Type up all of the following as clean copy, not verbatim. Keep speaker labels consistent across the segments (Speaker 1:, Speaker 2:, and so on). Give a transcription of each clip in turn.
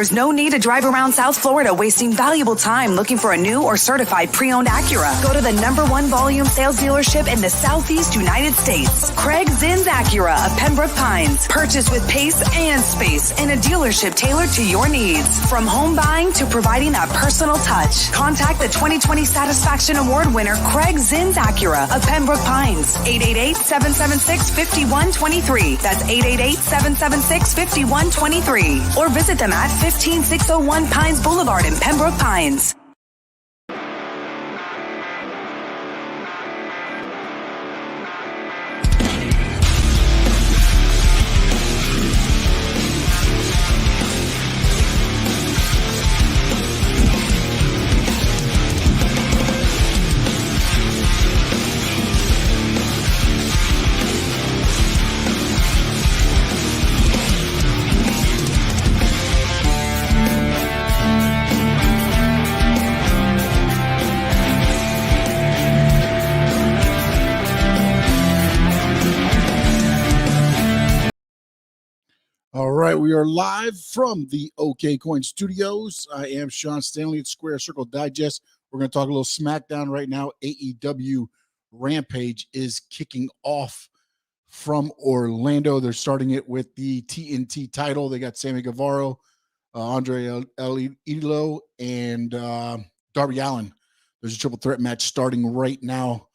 Speaker 1: There's no need to drive around South Florida wasting valuable time looking for a new or certified pre-owned Acura. Go to the #1 volume sales dealership in the Southeast United States. Craig Zinn's Acura of Pembroke Pines. Purchase with pace and space in a dealership tailored to your needs. From home buying to providing that personal touch. Contact the 2020 Satisfaction Award winner Craig Zinn's Acura of Pembroke Pines. 888-776-5123. That's 888-776-5123. Or visit them at 15601 Pines Boulevard in Pembroke Pines.
Speaker 2: All right, we are live from the OK Coin Studios. I am Sean Stanley at Square Circle Digest. We're going to talk a little SmackDown right now. AEW Rampage is kicking off from Orlando. They're starting it with the TNT title. They got Sammy Guevara, Andre El Idolo, and Darby Allin. There's a triple threat match starting right now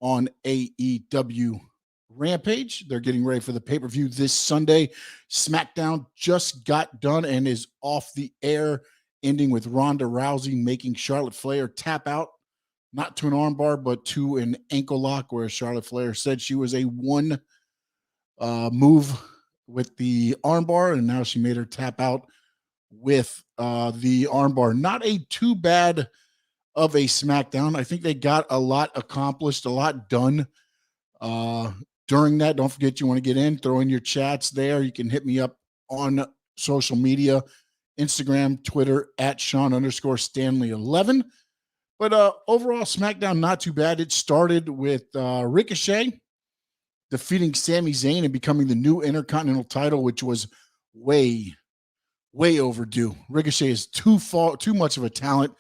Speaker 2: on AEW Rampage. They're getting ready for the pay-per-view this Sunday. SmackDown just got done and is off the air, ending with Ronda Rousey making Charlotte Flair tap out, not to an armbar, but to an ankle lock, where Charlotte Flair said she was a one move with the armbar, and now she made her tap out with the armbar. Not a too bad of a SmackDown. I think they got a lot accomplished, a lot done during that. Don't forget, you want to get in, throw in your chats there. You can hit me up on social media, Instagram, Twitter, at Sean_Stanley11. But overall, SmackDown, not too bad. It started with Ricochet defeating Sami Zayn and becoming the new Intercontinental title, which was way overdue. Ricochet is too much of a talent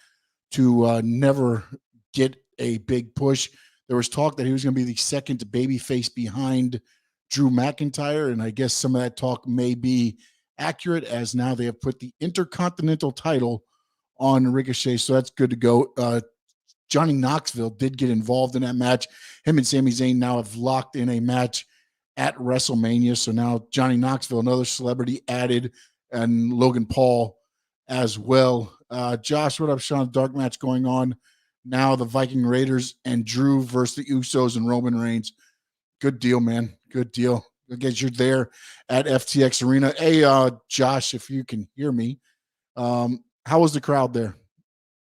Speaker 2: to never get a big push. There was talk that he was going to be the second babyface behind Drew McIntyre, and I guess some of that talk may be accurate, as now they have put the Intercontinental title on Ricochet, so that's good to go. Johnny Knoxville did get involved in that match. Him and Sami Zayn now have locked in a match at WrestleMania, so now Johnny Knoxville, another celebrity added, and Logan Paul as well. Josh, what up, Sean? Dark match going on now, the Viking Raiders and Drew versus the Usos and Roman Reigns. Good deal, man. Good deal. I guess you're there at FTX Arena. Hey, Josh, if you can hear me, how was the crowd there?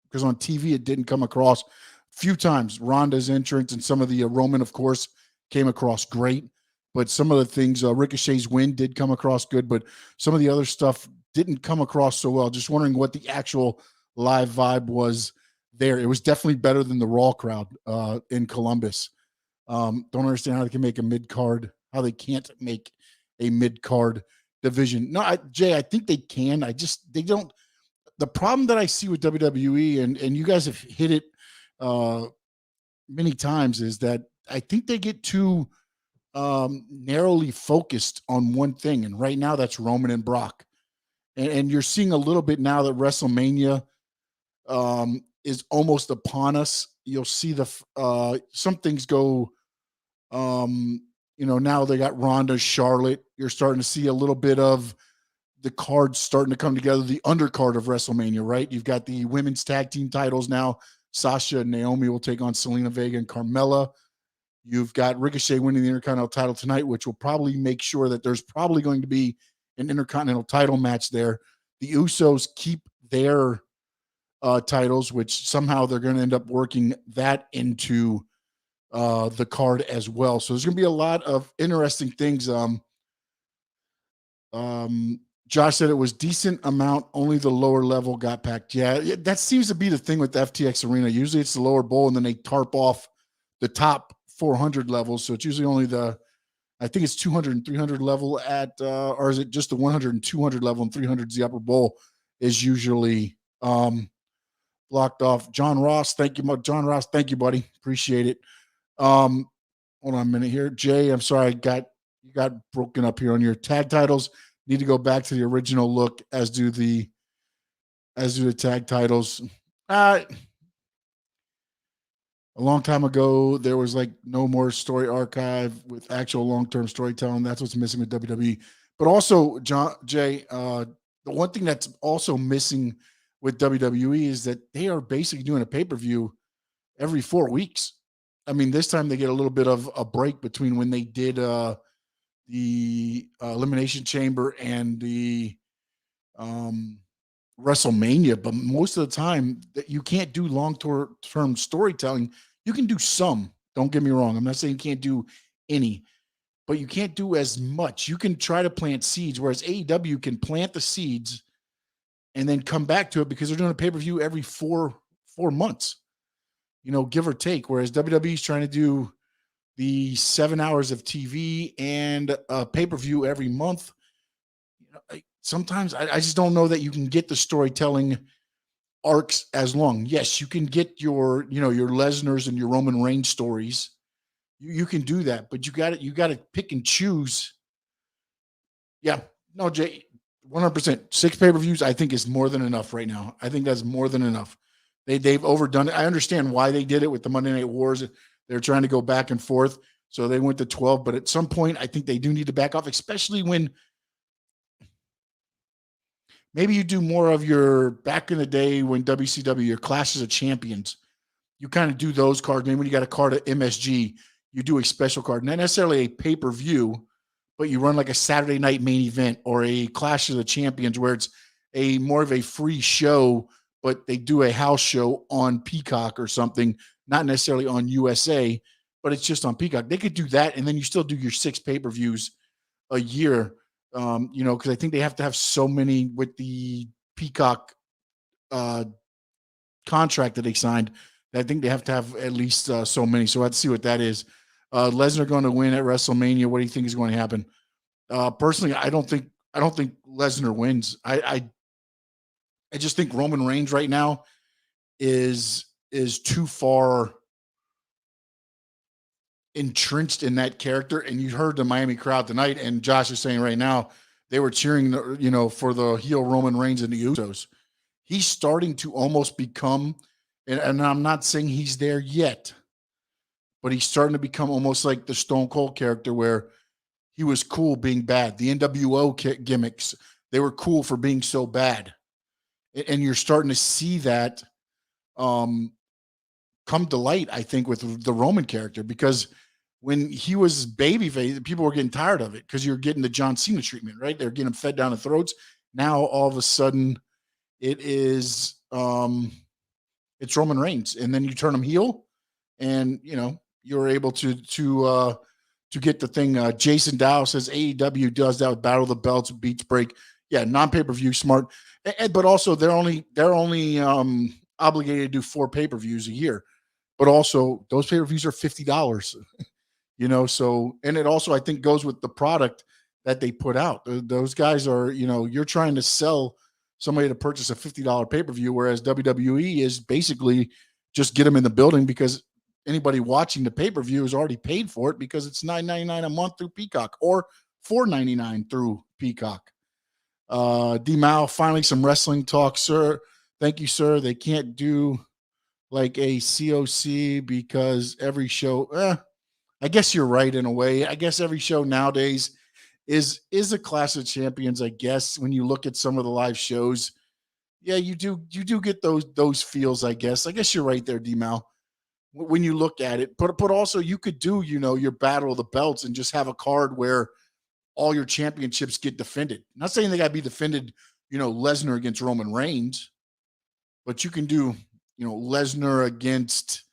Speaker 2: Because on TV, it didn't come across. A few times, Ronda's entrance and some of the Roman, of course, came across great. But some of the things, Ricochet's win did come across good, but some of the other stuff didn't come across so well. Just wondering what the actual live vibe was there. It was definitely better than the Raw crowd in Columbus. Don't understand how they can make a mid-card, how they can't make a mid-card division. No, Jay, I think they can. They don't. The problem that I see with WWE, and you guys have hit it many times, is that I think they get too narrowly focused on one thing. And right now that's Roman and Brock. And you're seeing a little bit now that WrestleMania is almost upon us. You'll see some things go, now they got Ronda, Charlotte. You're starting to see a little bit of the cards starting to come together, the undercard of WrestleMania, right? You've got the women's tag team titles now. Sasha and Naomi will take on Selena Vega and Carmella. You've got Ricochet winning the Intercontinental title tonight, which will probably make sure that there's probably going to be an Intercontinental title match there. The Usos keep their titles, which somehow they're going to end up working that into the card as well. So there's going to be a lot of interesting things. Josh said it was decent amount, only the lower level got packed. Yeah, that seems to be the thing with the FTX Arena. Usually it's the lower bowl, and then they tarp off the top 400 levels. So it's usually only I think it's 200 and 300 level or is it just the 100 and 200 level, and 300 is the upper bowl? is usually blocked off. John Ross, thank you, John Ross. Thank you, buddy. Appreciate it. Hold on a minute here. Jay, I'm sorry, you got broken up here on your tag titles. Need to go back to the original look, as do the tag titles. A long time ago, there was like no more story archive with actual long-term storytelling. That's what's missing with WWE. But also, Jay, the one thing that's also missing with WWE is that they are basically doing a pay-per-view every 4 weeks. I mean, this time they get a little bit of a break between when they did the Elimination Chamber and the WrestleMania, but most of the time that you can't do long-term storytelling. You can do some. Don't get me wrong. I'm not saying you can't do any, but you can't do as much. You can try to plant seeds, whereas AEW can plant the seeds and then come back to it because they're doing a pay-per-view every four months, give or take. Whereas WWE is trying to do the 7 hours of TV and a pay-per-view every month. Sometimes I just don't know that you can get the storytelling arcs as long. Yes, you can get your Lesnar's and your Roman Reigns stories. You can do that, but you got to pick and choose. Yeah, no, Jay, 100%. 6 pay-per-views, I think, is more than enough right now. I think that's more than enough. They've overdone it. I understand why they did it with the Monday Night Wars. They're trying to go back and forth, so they went to 12. But at some point, I think they do need to back off, especially when maybe you do more of your back in the day when WCW, your Clashes of Champions. You kind of do those cards. Maybe when you got a card at MSG, you do a special card, not necessarily a pay-per-view, but you run like a Saturday night main event or a Clash of the Champions where it's a more of a free show, but they do a house show on Peacock or something, not necessarily on USA, but it's just on Peacock. They could do that, and then you still do your 6 pay-per-views a year. Because I think they have to have so many with the Peacock contract that they signed. I think they have to have at least so many. So let's see what that is. Lesnar going to win at WrestleMania. What do you think is going to happen? Personally, I don't think Lesnar wins. I just think Roman Reigns right now is too far entrenched in that character. And you heard the Miami crowd tonight, and Josh is saying right now they were cheering, for the heel Roman Reigns and the Usos. He's starting to almost become, and I'm not saying he's there yet, but he's starting to become almost like the Stone Cold character where he was cool being bad. The NWO gimmicks, they were cool for being so bad. And you're starting to see that come to light, I think, with the Roman character, because when he was babyface, people were getting tired of it because you're getting the John Cena treatment, right? They're getting him fed down the throats. Now all of a sudden, it is it's Roman Reigns, and then you turn him heel, and you're able to get the thing. Jason Dow says AEW does that with Battle of the Belts, Beach Break. Yeah, non-pay-per-view, smart, but also they're only obligated to do 4 pay-per-views a year. But also those pay-per-views are $50, so, and it also, I think, goes with the product that they put out. Those guys are, you're trying to sell somebody to purchase a $50 pay-per-view, whereas WWE is basically just get them in the building because anybody watching the pay-per-view has already paid for it because it's $9.99 a month through Peacock or $4.99 through Peacock. D Mao, finally some wrestling talk, sir. Thank you, sir. They can't do like a COC because every show, I guess you're right in a way. I guess every show nowadays is a Clash of Champions, I guess, when you look at some of the live shows. Yeah, you do get those feels, I guess. I guess you're right there, D-Mal, when you look at it. But also you could do, your Battle of the Belts and just have a card where all your championships get defended. I'm not saying they got to be defended, Lesnar against Roman Reigns, but you can do, Lesnar against,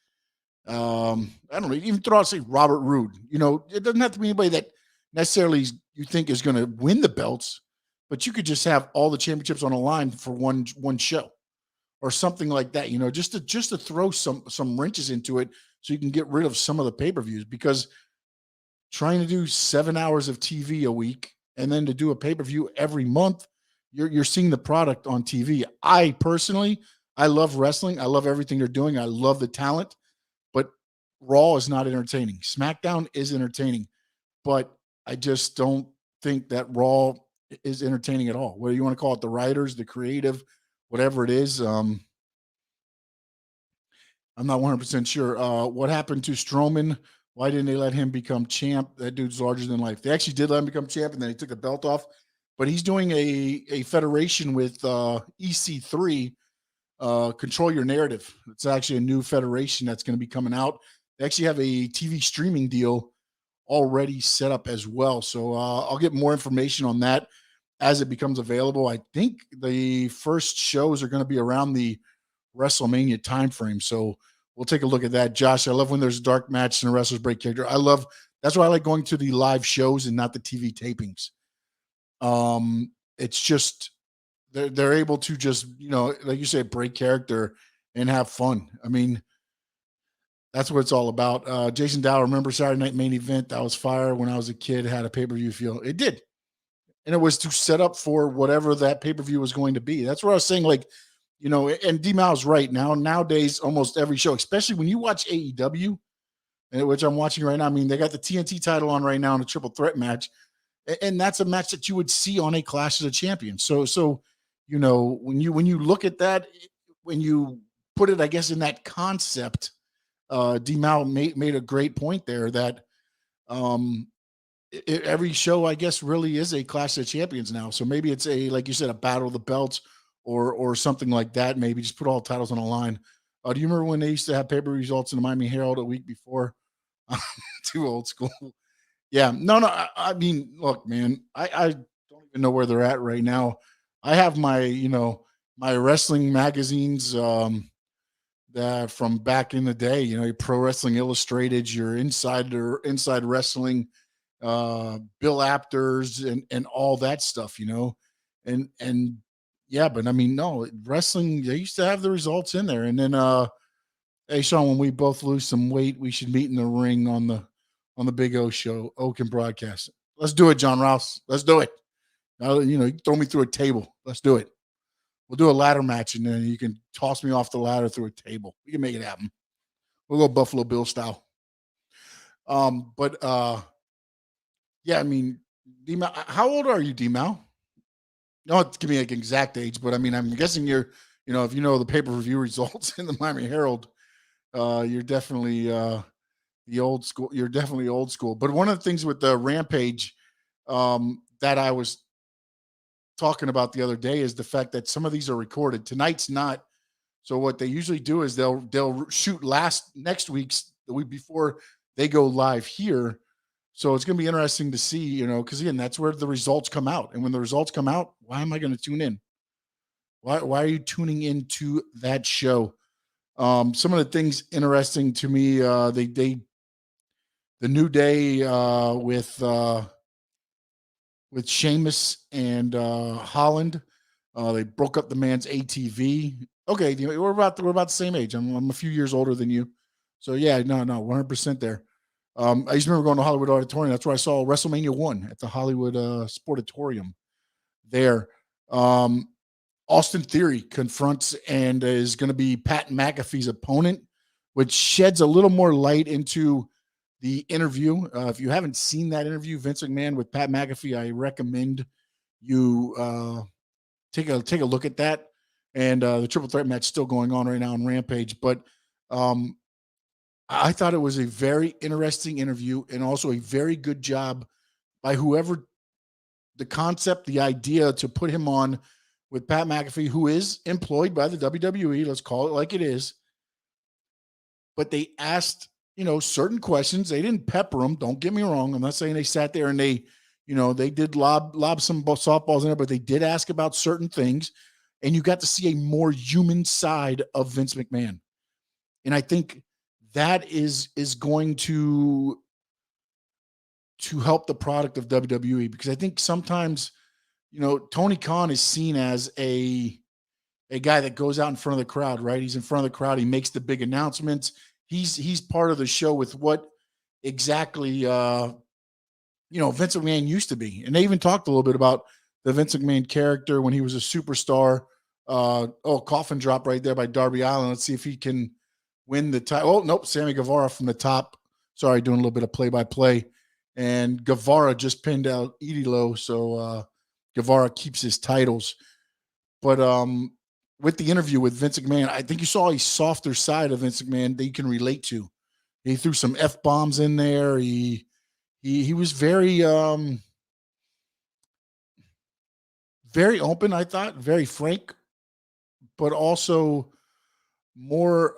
Speaker 2: I don't know, even throw out, say, Robert Roode. It doesn't have to be anybody that necessarily you think is going to win the belts, but you could just have all the championships on a line for one show or something like that, just to throw some wrenches into it so you can get rid of some of the pay-per-views, because trying to do 7 hours of TV a week and then to do a pay-per-view every month, you're seeing the product on TV. I personally, I love wrestling. I love everything they're doing. I love the talent, but Raw is not entertaining. SmackDown is entertaining, but I just don't think that Raw is entertaining at all. Whether you want to call it the writers, the creative, whatever it is, I'm not 100% sure. What happened to Strowman? Why didn't they let him become champ? That dude's larger than life. They actually did let him become champ, and then he took the belt off. But he's doing a federation with EC3, Control Your Narrative. It's actually a new federation that's going to be coming out. They actually have a TV streaming deal already set up as well. So I'll get more information on that as it becomes available. I think the first shows are going to be around the WrestleMania timeframe. So we'll take a look at that. Josh, I love when there's a dark match and the wrestlers break character. That's why I like going to the live shows and not the TV tapings. It's just they're able to just, like you say, break character and have fun. I mean, that's what it's all about. Jason Dow, remember Saturday Night Main Event? That was fire when I was a kid, had a pay-per-view feel. It did. And it was to set up for whatever that pay-per-view was going to be. That's what I was saying, and D-Mal's right. Nowadays, almost every show, especially when you watch AEW, which I'm watching right now, I mean, they got the TNT title on right now in a triple threat match. And that's a match that you would see on a Clash of the Champions. So when you look at that, when you put it, I guess, in that concept, D-Mal made a great point there that every show, I guess, really is a Clash of the Champions now. So maybe it's like you said, a battle of the belts or something like that. Maybe just put all the titles on the line. Do you remember when they used to have paper results in the Miami Herald a week before? Too old school. Yeah, no. I mean, look, man, I don't even know where they're at right now. I have my, my wrestling magazines that from back in the day, your Pro Wrestling Illustrated, your Inside Wrestling, Bill Apters, and all that stuff, and yeah, but I mean, no, wrestling, they used to have the results in there, and then hey, Sean, when we both lose some weight, we should meet in the ring on the Big O show. O can broadcast it. Let's do it, John Ross. Let's do it. You throw me through a table. Let's do it. We'll do a ladder match, and then you can toss me off the ladder through a table. We can make it happen. We'll go Buffalo Bill style. Yeah, I mean, D-Mal, how old are you, D-Mal? Don't give me like exact age, but I mean, I'm guessing you're, if you know the pay-per-view results in the Miami Herald, you're definitely the old school. You're definitely old school. But one of the things with the Rampage that I was talking about the other day is the fact that some of these are recorded. Tonight's not. So what they usually do is they'll shoot next week's, the week before they go live here. So it's going to be interesting to see, because again, that's where the results come out. And when the results come out, why am I going to tune in? Why are you tuning into that show? Some of the things interesting to me, the New Day with Sheamus and Holland, they broke up the man's ATV. Okay, we're about the same age. I'm a few years older than you, so yeah, no, 100% there. I used to remember going to Hollywood Auditorium. That's where I saw WrestleMania 1 at the Hollywood Sportatorium there. Austin Theory confronts and is going to be Pat McAfee's opponent, which sheds a little more light into the interview. If you haven't seen that interview, Vince McMahon with Pat McAfee, I recommend you take a look at that. And the triple threat match still going on right now on Rampage. But I thought it was a very interesting interview and also a very good job by whoever the concept, the idea to put him on with Pat McAfee, who is employed by the WWE. Let's call it like it is. But they asked, certain questions. They didn't pepper them. Don't get me wrong. I'm not saying they sat there and they did lob some softballs in there, but they did ask about certain things. And you got to see a more human side of Vince McMahon. And I think that is going to help the product of WWE, because I think sometimes, Tony Khan is seen as a guy that goes out in front of the crowd, right? He's in front of the crowd. He makes the big announcements. He's part of the show with what exactly, Vince McMahon used to be. And they even talked a little bit about the Vince McMahon character when he was a superstar. Coffin drop right there by Darby Allin. Let's see if he can win the title. Oh, nope. Sammy Guevara from the top. Sorry, doing a little bit of play-by-play. And Guevara just pinned out Idolo, so Guevara keeps his titles. But with the interview with Vince McMahon, I think you saw a softer side of Vince McMahon that you can relate to. He threw some F-bombs in there. He was very very open, I thought, very frank, but also more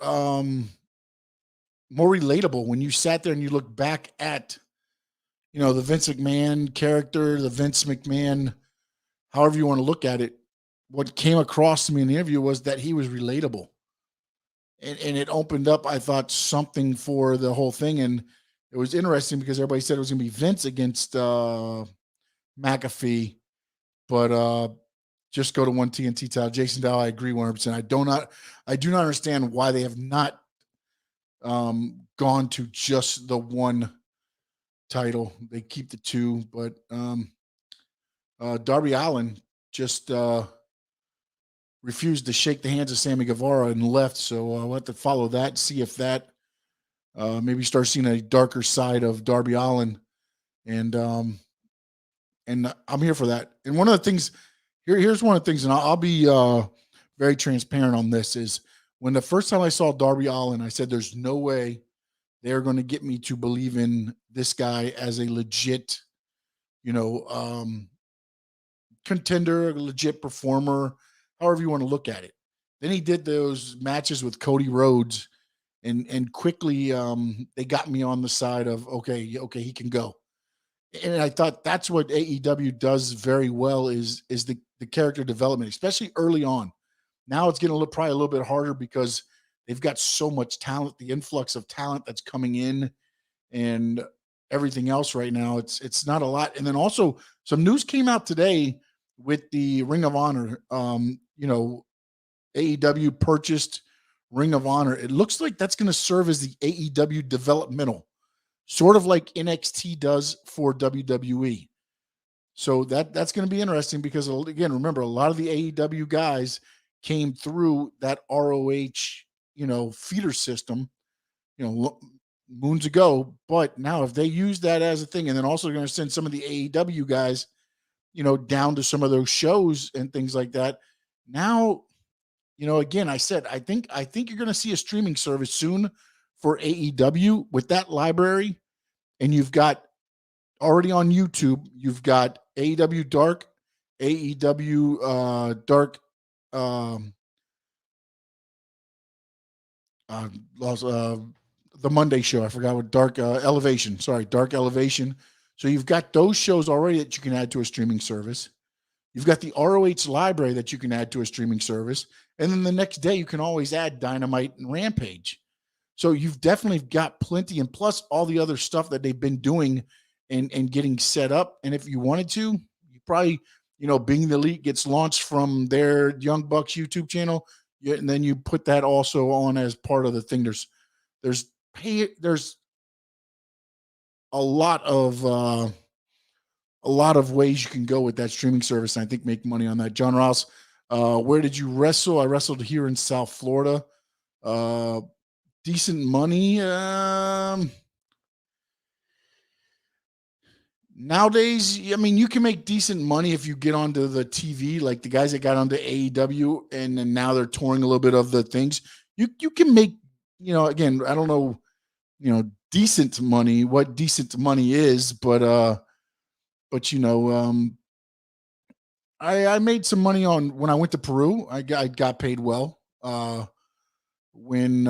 Speaker 2: more relatable when you sat there and you look back at, the Vince McMahon character, the Vince McMahon, however you want to look at it. What came across to me in the interview was that he was relatable. And it opened up, I thought, something for the whole thing. And it was interesting because everybody said it was going to be Vince against McAfee. But just go to one TNT title. Jason Dow, I agree 100%. I do not understand why they have not gone to just the one title. They keep the two, but Darby Allin just refused to shake the hands of Sammy Guevara and left. So I'll have to follow that, see if that maybe start seeing a darker side of Darby Allin. And I'm here for that. And one of the things here's one of the things, and I'll be very transparent on this, is when the first time I saw Darby Allin, I said, there's no way they're going to get me to believe in this guy as a legit, contender, a legit performer, however you want to look at it. Then he did those matches with Cody Rhodes, and quickly they got me on the side of, okay, he can go. And I thought that's what AEW does very well is the character development, especially early on. Now it's getting probably a little bit harder because they've got so much talent, the influx of talent that's coming in and everything else right now. It's not a lot. And then also some news came out today with the Ring of Honor. AEW purchased Ring of Honor. It looks like that's going to serve as the AEW developmental, sort of like NXT does for WWE. So that's going to be interesting because, again, remember, a lot of the AEW guys came through that ROH, feeder system, moons ago. But now if they use that as a thing, and then also going to send some of the AEW guys, down to some of those shows and things like that. Now, again, I said, I think you're going to see a streaming service soon for AEW with that library. And you've got already on YouTube, you've got AEW Dark, AEW Dark, the Monday show. I forgot what Dark Elevation. Sorry, Dark Elevation. So you've got those shows already that you can add to a streaming service. You've got the ROH library that you can add to a streaming service. And then the next day you can always add Dynamite and Rampage. So you've definitely got plenty, and plus all the other stuff that they've been doing and getting set up. And if you wanted to, you probably, Being the Elite gets launched from their Young Bucks YouTube channel, and then you put that also on as part of the thing. There's a lot of ways you can go with that streaming service, and I think make money on that. John Ross, where did you wrestle? I wrestled here in South Florida. Decent money. Nowadays, I mean, you can make decent money if you get onto the TV, like the guys that got onto AEW, and then now they're touring a little bit of the things. You can make, again, I don't know, decent money, what decent money is, but I made some money on when I went to Peru. I got paid well. When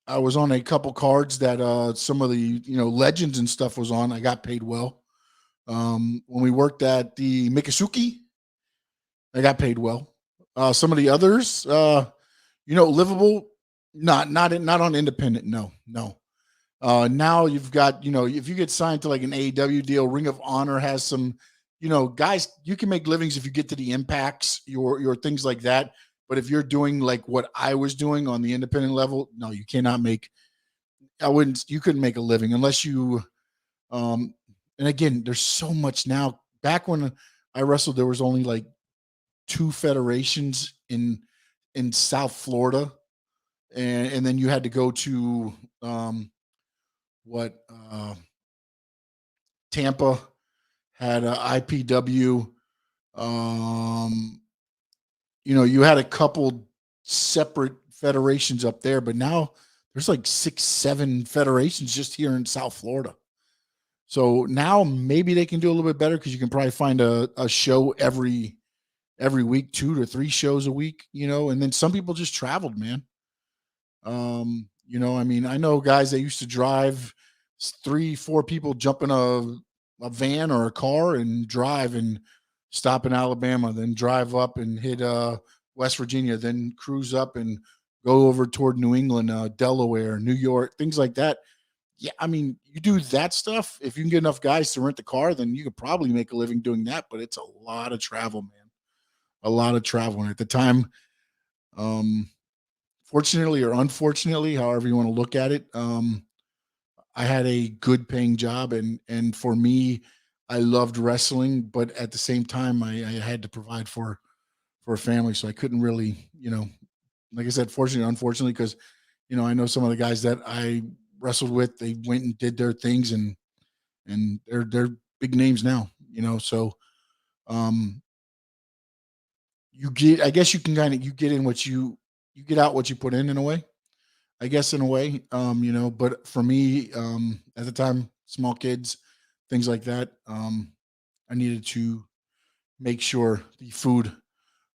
Speaker 2: I was on a couple cards that some of the legends and stuff was on, I got paid well. When we worked at the Mikasuki, I got paid well. Some of the others, livable, not on independent. No. Now you've got, if you get signed to like an AEW deal, Ring of Honor has some, guys, you can make livings if you get to the impacts, your things like that. But if you're doing like what I was doing on the independent level, no, you cannot make, you couldn't make a living unless you, and again, there's so much now back when I wrestled, there was only like 2 federations in South Florida, and then you had to go to what Tampa had IPW. You had a couple separate federations up there, but now there's like 6, 7 federations just here in South Florida. So now maybe they can do a little bit better because you can probably find a show every week, 2 to 3 shows a week, and then some people just traveled, man. I mean, I know guys that used to drive 3, 4 people jump in a van or a car and drive and stop in Alabama, then drive up and hit West Virginia, then cruise up and go over toward New England, Delaware, New York, things like that. Yeah, I mean, you do that stuff. If you can get enough guys to rent the car, then you could probably make a living doing that. But it's a lot of travel, man. A lot of travel. And at the time, fortunately or unfortunately, however you want to look at it, I had a good paying job, and for me, I loved wrestling, but at the same time, I had to provide for a family, so I couldn't really, like I said, fortunately, unfortunately, because I know some of the guys that I wrestled with, they went and did their things, and they're big names now, So, I guess you can you get in what you get out what you put in a way. I guess in a way, but for me, at the time, small kids, things like that, I needed to make sure the food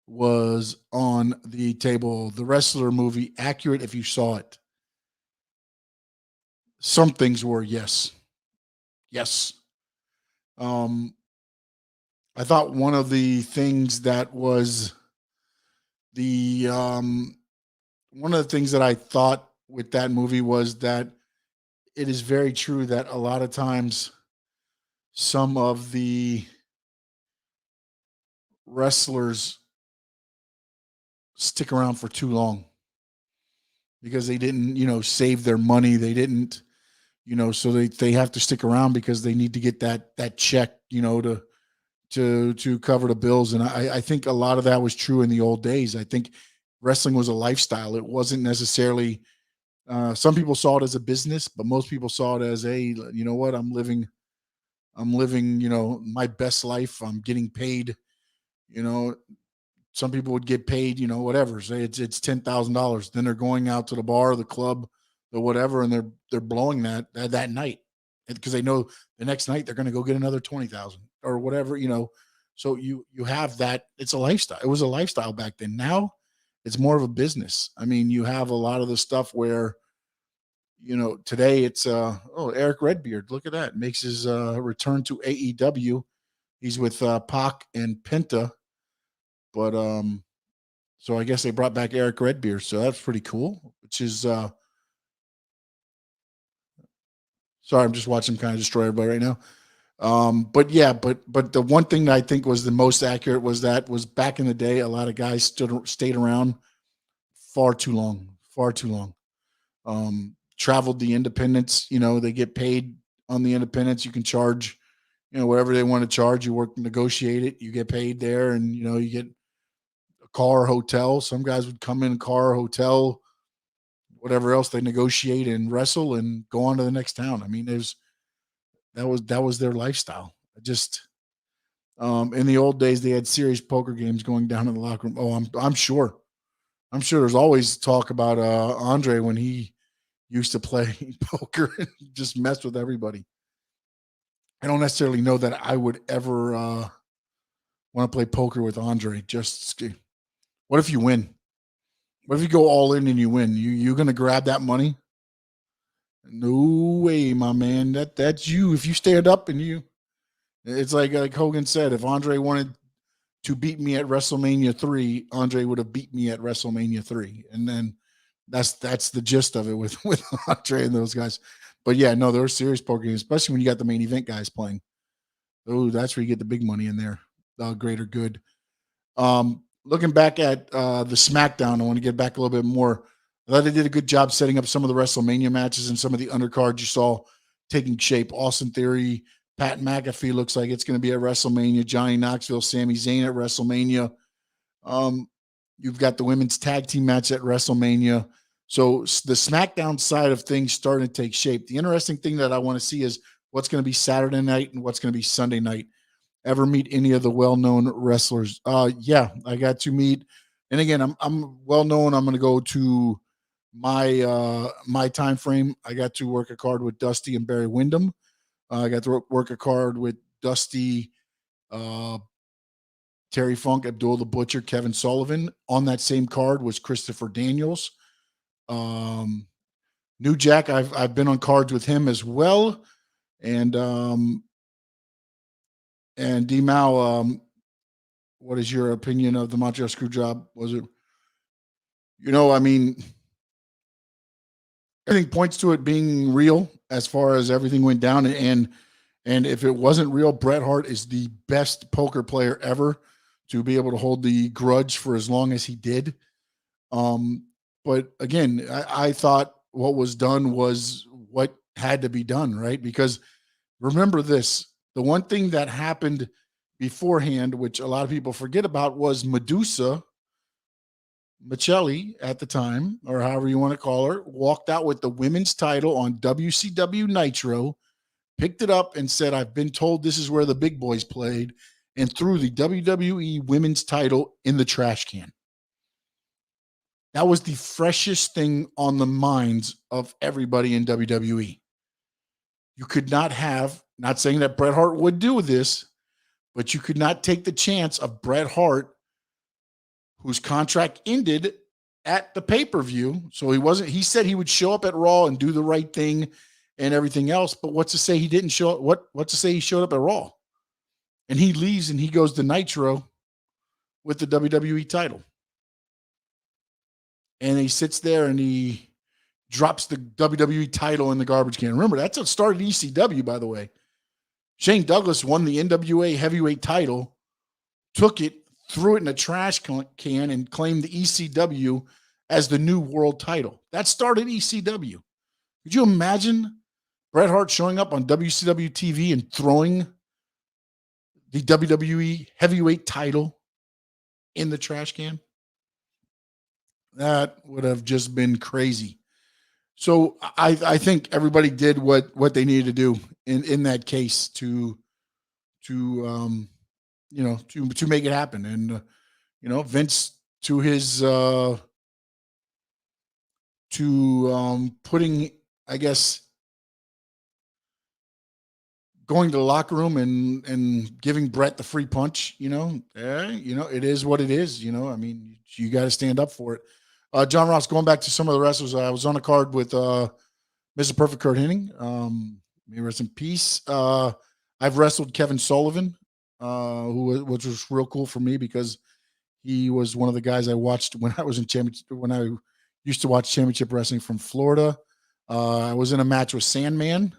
Speaker 2: was on the table. The Wrestler movie, accurate if you saw it. Some things were, yes. Yes. I thought one of the things that was one of the things that I thought with that movie was that it is very true that a lot of times some of the wrestlers stick around for too long because they didn't, save their money. They didn't, so they have to stick around because they need to get that check, to cover the bills. And I think a lot of that was true in the old days. I think wrestling was a lifestyle. It wasn't necessarily, some people saw it as a business, but most people saw it as you know what, I'm living, my best life. I'm getting paid, some people would get paid, whatever. Say it's $10,000. Then they're going out to the bar, the club, the whatever, and they're blowing that night because they know the next night they're going to go get another 20,000 or whatever, So you have that. It's a lifestyle. It was a lifestyle back then. Now it's more of a business. I mean, you have a lot of the stuff where, today it's Eric Redbeard. Look at that. Makes his return to AEW. He's with Pac and Penta. But so I guess they brought back Eric Redbeard. So that's pretty cool. Which is sorry, I'm just watching him kind of destroy everybody right now. But yeah, but the one thing that I think was the most accurate was back in the day, a lot of guys stayed around far too long. Traveled the independents, they get paid on the independents. You can charge, whatever they want to charge. You negotiate it, you get paid there, and you get a car, hotel. Some guys would come in car, hotel, whatever else, they negotiate and wrestle and go on to the next town. I mean, that was their lifestyle. Just in the old days, they had serious poker games going down in the locker room. Oh, I'm sure there's always talk about Andre when he used to play poker and just mess with everybody. I don't necessarily know that I would ever want to play poker with Andre. Just what if you win? What if you go all in and you win? You gonna grab that money? No way, my man. That's you. If you stand up and it's like Hogan said, if Andre wanted to beat me at WrestleMania 3, Andre would have beat me at WrestleMania 3. And then that's the gist of it with Andre and those guys. But yeah, no, there were serious poker games, especially when you got the main event guys playing. Oh, that's where you get the big money in there. Greater good. Looking back at the Smackdown, I want to get back a little bit more. I thought they did a good job setting up some of the WrestleMania matches and some of the undercards you saw taking shape. Austin Theory, Pat McAfee looks like it's going to be at WrestleMania. Johnny Knoxville, Sami Zayn at WrestleMania. You've got the women's tag team match at WrestleMania. So the SmackDown side of things starting to take shape. The interesting thing that I want to see is what's going to be Saturday night and what's going to be Sunday night. Ever meet any of the well-known wrestlers? Yeah, I got to meet. And again, I'm well-known. I'm going to go to my time frame. I got to work a card with Dusty and Barry Windham. I got to work a card with Dusty, Terry Funk, Abdul the Butcher, Kevin Sullivan. On that same card was Christopher Daniels. New Jack, I've been on cards with him as well. And D-Mal, what is your opinion of the Montreal Screwjob? Was it, I mean, everything points to it being real as far as everything went down. And if it wasn't real, Bret Hart is the best poker player ever to be able to hold the grudge for as long as he did. But again, I thought what was done was what had to be done, right? Because remember this, the one thing that happened beforehand, which a lot of people forget about, was Medusa Michelli at the time, or however you want to call her, walked out with the women's title on WCW Nitro, picked it up and said, I've been told this is where the big boys played, and threw the WWE women's title in the trash can. That was the freshest thing on the minds of everybody in WWE. You could not have, not saying that Bret Hart would do this, but you could not take the chance of Bret Hart, whose contract ended at the pay-per-view. So he said he would show up at Raw and do the right thing and everything else. But what's to say he didn't show up? What's to say he showed up at Raw? And he leaves and he goes to Nitro with the WWE title. And he sits there and he drops the WWE title in the garbage can. Remember, that's what started ECW, by the way. Shane Douglas won the NWA heavyweight title, took it, threw it in a trash can, and claimed the ECW as the new world title. That started ECW. Could you imagine Bret Hart showing up on WCW TV and throwing the WWE heavyweight title in the trash can? That would have just been crazy. So I think everybody did what they needed to do in that case to make it happen. And Vince, to his putting, I guess, going to the locker room and giving Bret the free punch, it is what it is. I mean, you got to stand up for it. John Ross, going back to some of the wrestlers, I was on a card with Mr. Perfect Kurt Hennig. May he rest in peace. I've wrestled Kevin Sullivan, which was real cool for me because he was one of the guys I watched when I was in championship, when I used to watch championship wrestling from Florida. I was in a match with Sandman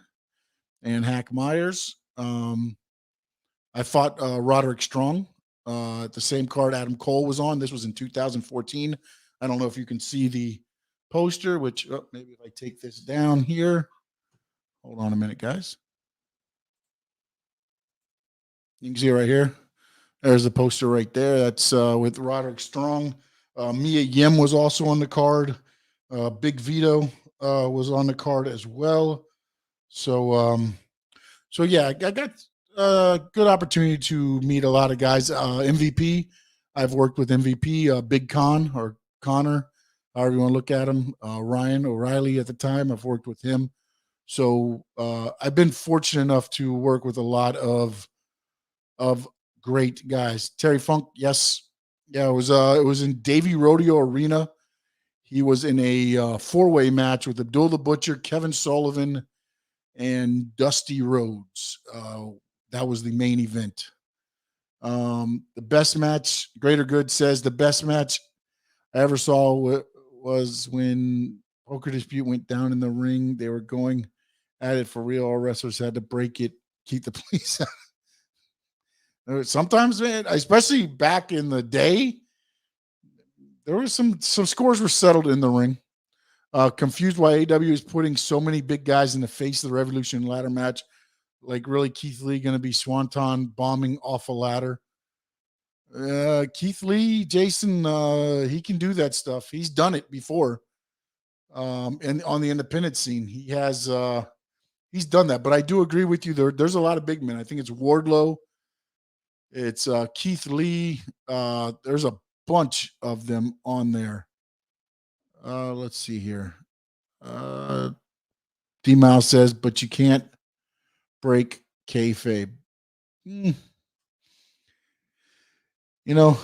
Speaker 2: and Hack Myers. I fought Roderick Strong at the same card Adam Cole was on. This was in 2014. I don't know if you can see the poster, which maybe if I take this down here. Hold on a minute, guys. You can see right here. There's the poster right there. That's with Roderick Strong. Mia Yim was also on the card. Big Vito was on the card as well. So yeah, I got a good opportunity to meet a lot of guys. MVP, I've worked with MVP, Big Con or Connor, however you want to look at him. Ryan O'Reilly at the time, I've worked with him. So I've been fortunate enough to work with a lot of great guys. Terry Funk, yes. Yeah, it was in Davey Rodeo Arena. He was in a four-way match with Abdul the Butcher, Kevin Sullivan, and Dusty Rhodes. That was the main event. The best match, Greater Good says, the best match I ever saw was when Poker Dispute went down in the ring. They were going at it for real. All wrestlers had to break it, keep the police out. Sometimes, man, especially back in the day, there were some scores were settled in the ring. Confused why AEW is putting so many big guys in the face of the Revolution ladder match. Like, really, Keith Lee going to be swanton bombing off a ladder? Keith Lee, Jason, he can do that stuff. He's done it before. And on the independent scene, he's done that. But I do agree with you. There's a lot of big men. I think it's Wardlow. It's Keith Lee. There's a bunch of them on there. Let's see here. D-Mouse says, but you can't break kayfabe. You know,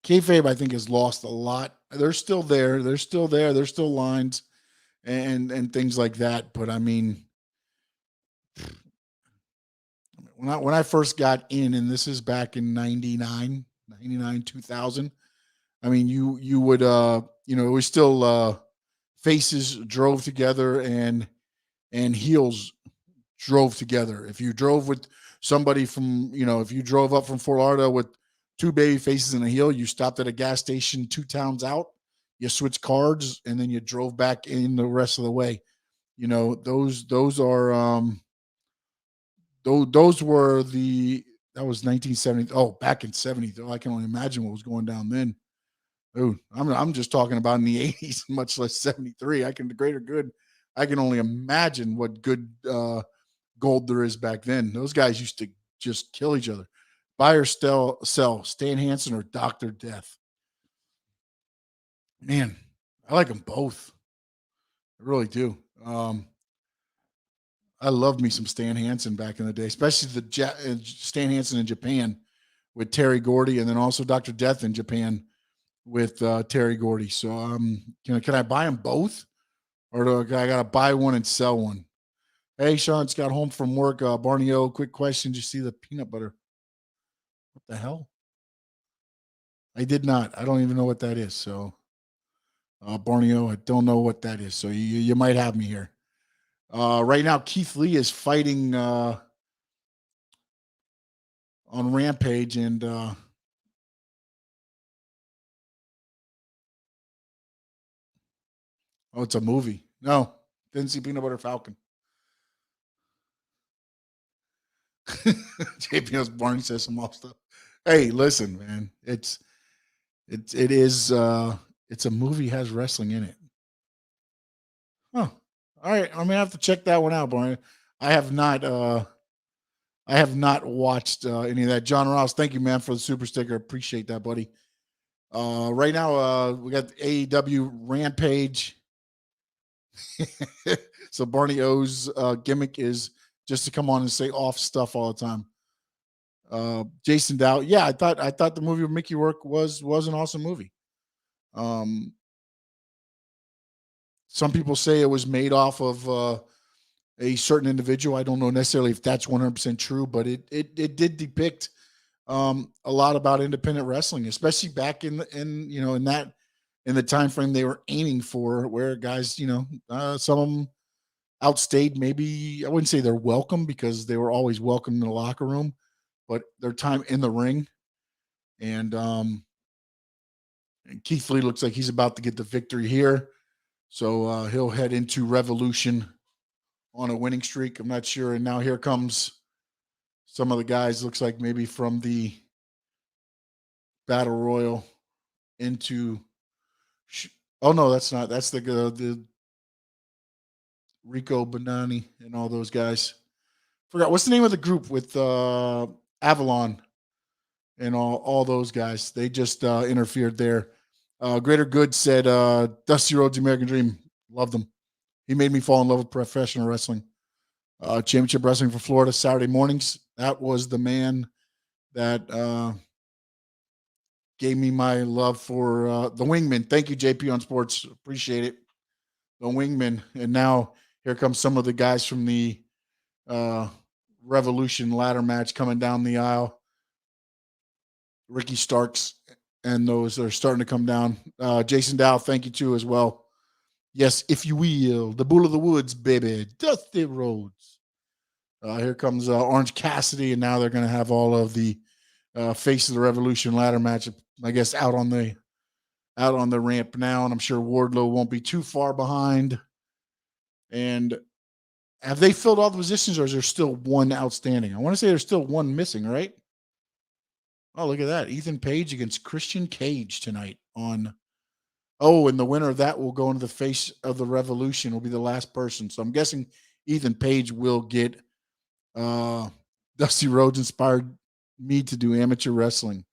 Speaker 2: kayfabe, I think, has lost a lot. They're still there. They're still there. There's still lines and things like that. But I mean, when I first got in, and this is back in 99, 2000, I mean, you would, it was still faces drove together and heels drove together. If you drove with somebody from, if you drove up from Fort Lauderdale with two baby faces and a heel, you stopped at a gas station 2 towns out, you switched cards, and then you drove back in the rest of the way. Those are those were that was 1970. Oh, back in 70. I can only imagine what was going down then. Dude, I'm just talking about in the 80s, much less 73. The greater good. I can only imagine what good gold there is back then. Those guys used to just kill each other. Buy or sell Stan Hansen or Dr. Death. Man, I like them both. I really do. I love me some Stan Hansen back in the day, especially Stan Hansen in Japan with Terry Gordy, and then also Dr. Death in Japan with Terry Gordy. So can I buy them both, or do I got to buy one and sell one? Hey, Sean, just got home from work. Barney O, quick question. Did you see the peanut butter? What the hell? I did not. I don't even know what that is. So, Barney O, I don't know what that is. So you might have me here. Right now, Keith Lee is fighting on Rampage, and oh, it's a movie. No, didn't see Peanut Butter Falcon. JPS Barney says some off stuff. Hey, listen, man, it is it's a movie, has wrestling in it. Huh. All right, I'm gonna have to check that one out, Barney. I have not watched any of that. John Ross, thank you, man, for the super sticker. Appreciate that, buddy. Right now, we got the AEW Rampage. So Barney O's gimmick is just to come on and say off stuff all the time. Jason Dow, yeah, I thought the movie with Mickey Rourke was an awesome movie. Some people say it was made off of a certain individual. I don't know necessarily if that's 100% true, but it did depict a lot about independent wrestling, especially back in the time frame they were aiming for, where guys, some of them outstayed. Maybe I wouldn't say they're welcome, because they were always welcome in the locker room, but their time in the ring. And Keith Lee looks like he's about to get the victory here. So he'll head into Revolution on a winning streak. I'm not sure. And now here comes some of the guys, looks like maybe from the Battle Royal into. Oh, no, that's not. That's the Rico Bonani and all those guys. Forgot what's the name of the group with Avalon and all those guys. They just interfered there. Greater Good said, Dusty Rhodes, American Dream. Loved him. He made me fall in love with professional wrestling. Championship Wrestling for Florida, Saturday mornings. That was the man that gave me my love for the Wingman. Thank you, JP on Sports. Appreciate it. The Wingman. And now here comes some of the guys from the Revolution ladder match coming down the aisle. Ricky Starks and those are starting to come down. Jason Dow, thank you too as well. Yes, if you will, the Bull of the Woods, baby, Dusty Rhodes. Here comes Orange Cassidy, and now they're going to have all of the Face of the Revolution ladder match, I guess, out on the ramp now, and I'm sure Wardlow won't be too far behind. And have they filled all the positions, or is there still one outstanding? I want to say there's still one missing, right? Oh, look at that. Ethan Page against Christian Cage tonight on. Oh, and the winner of that will go into the face of the Revolution, will be the last person. So I'm guessing Ethan Page will get Dusty Rhodes inspired me to do amateur wrestling.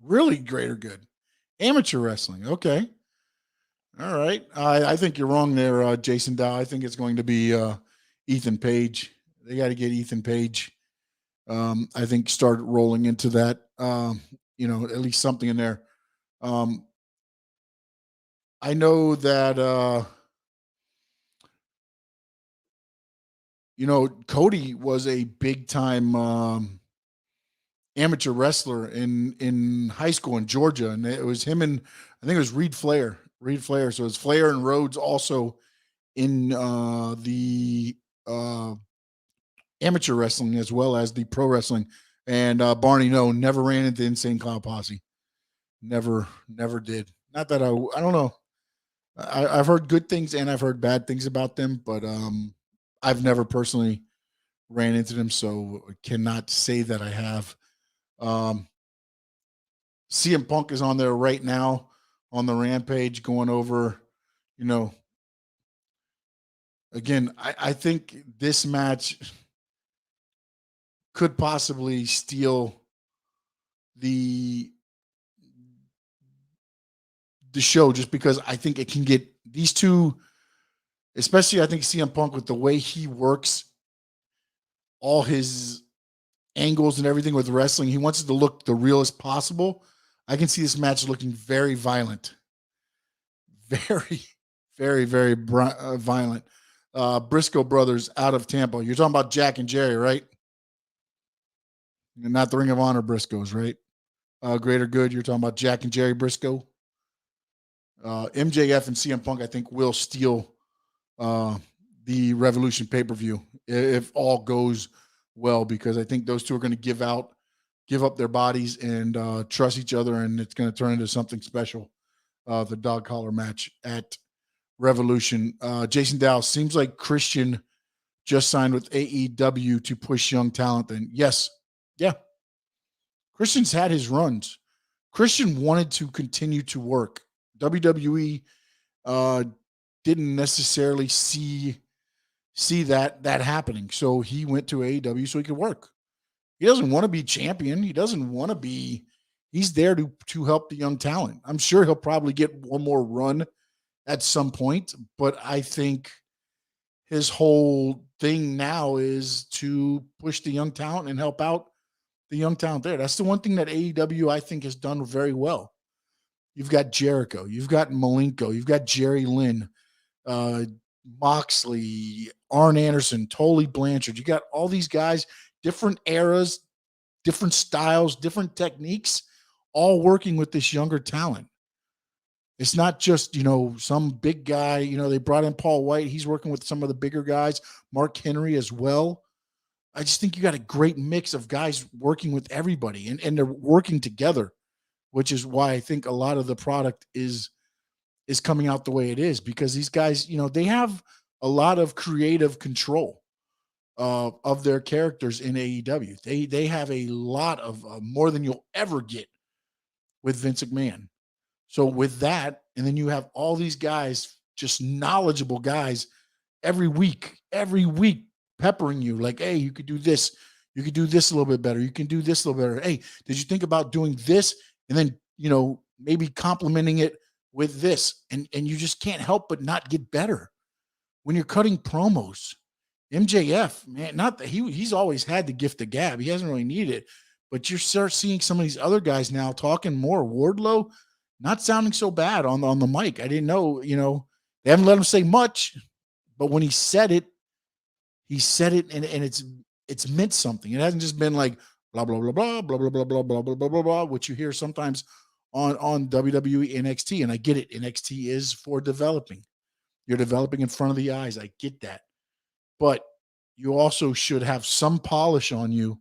Speaker 2: Really great or good? Amateur wrestling. Okay. All right. I think you're wrong there, Jason Dow. I think it's going to be Ethan Page. They got to get Ethan Page. I think start rolling into that. At least something in there. I know that Cody was a big time amateur wrestler in high school in Georgia, and it was him and I think it was Reed Flair. So it's Flair and Rhodes also in the amateur wrestling as well as the pro wrestling. And Barney never ran into Insane Clown Posse. Never did. Not that I don't know. I've heard good things and I've heard bad things about them, but I've never personally ran into them, so cannot say that I have. CM Punk is on there right now on the Rampage going over, again, I think this match could possibly steal the show, just because I think it can get these two, especially I think CM Punk, with the way he works all his angles and everything with wrestling, he wants it to look the realest possible. I can see this match looking very violent. Very, very, very violent. Briscoe brothers out of Tampa. You're talking about Jack and Jerry, right? And not the Ring of Honor Briscoes, right? Greater Good. You're talking about Jack and Jerry Briscoe. MJF and CM Punk, I think, will steal the Revolution pay-per-view if all goes well, because I think those two are going to give up their bodies and trust each other, and it's going to turn into something special. The dog collar match at Revolution. Jason Dow, seems like Christian just signed with AEW to push young talent. And yes, yeah, Christian's had his runs. Christian wanted to continue to work. WWE didn't necessarily see that happening, so he went to AEW so he could work. He doesn't want to be champion. He doesn't want to be. He's there to help the young talent. I'm sure he'll probably get one more run at some point, but I think his whole thing now is to push the young talent and help out the young talent there. That's the one thing that AEW, I think, has done very well. You've got Jericho, you've got Malenko, you've got Jerry Lynn, Moxley, Arn Anderson, Tully Blanchard. You got all these guys, different eras, different styles, different techniques, all working with this younger talent. It's not just, some big guy. They brought in Paul White. He's working with some of the bigger guys, Mark Henry as well. I just think you got a great mix of guys working with everybody, and they're working together, which is why I think a lot of the product is coming out the way it is, because these guys, they have a lot of creative control of their characters in AEW. They have a lot of more than you'll ever get with Vince McMahon. So with that, and then you have all these guys, just knowledgeable guys, every week peppering you like, hey, you could do this. You could do this a little bit better. You can do this a little better. Hey, did you think about doing this? And then, maybe complimenting it with this. And you just can't help but not get better when you're cutting promos. MJF, man, not that he's always had the gift of gab. He hasn't really needed it. But you start seeing some of these other guys now talking more. Wardlow, not sounding so bad on the mic. I didn't know, they haven't let him say much, but when he said it and it's meant something. It hasn't just been like blah, blah, blah, blah, blah, blah, blah, blah, blah, blah, blah, blah, blah, which you hear sometimes on WWE NXT. And I get it. NXT is for developing. You're developing in front of the eyes. I get that. But you also should have some polish on you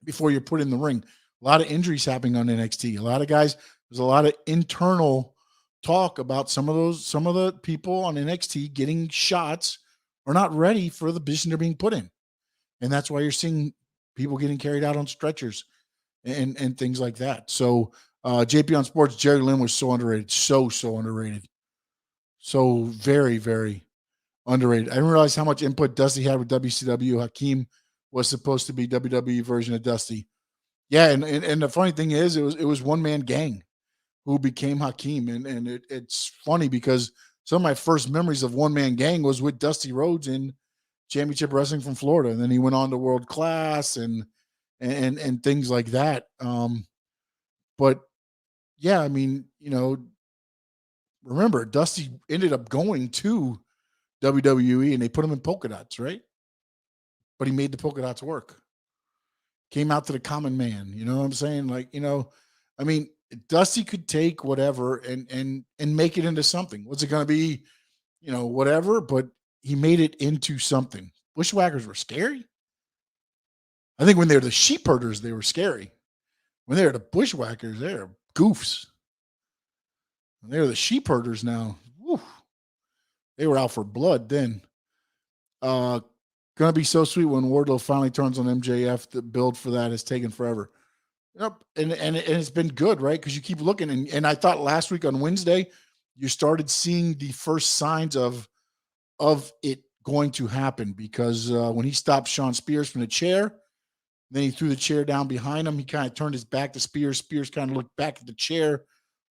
Speaker 2: before you're put in the ring. A lot of injuries happening on NXT. A lot of guys, there's a lot of internal talk about some of the people on NXT getting shots are not ready for the position they're being put in. And that's why you're seeing people getting carried out on stretchers and things like that. So JP on Sports, Jerry Lynn was so underrated. So underrated. So very, very underrated. I didn't realize how much input Dusty had with WCW. Hakeem was supposed to be WWE version of Dusty. Yeah, and the funny thing is, it was one man gang who became Hakeem, and it's funny because some of my first memories of one man gang was with Dusty Rhodes in Championship Wrestling from Florida, and then he went on to World Class and things like that. But yeah, I mean, remember Dusty ended up going to WWE, and they put him in polka dots, right? But he made the polka dots work. Came out to the common man. You know what I'm saying? Like, I mean, Dusty could take whatever and make it into something. What's it going to be? Whatever. But he made it into something. Bushwhackers were scary. I think when they were the sheep herders, they were scary. When they were the bushwhackers, they're goofs. When they were the sheep herders now, whew, they were out for blood then. Gonna be so sweet when Wardlow finally turns on MJF. The build for that has taken forever. Yep, and it's been good, right? Because you keep looking, and I thought last week on Wednesday, you started seeing the first signs of it going to happen because when he stopped Sean Spears from the chair, then he threw the chair down behind him. He kind of turned his back to Spears. Spears kind of looked back at the chair,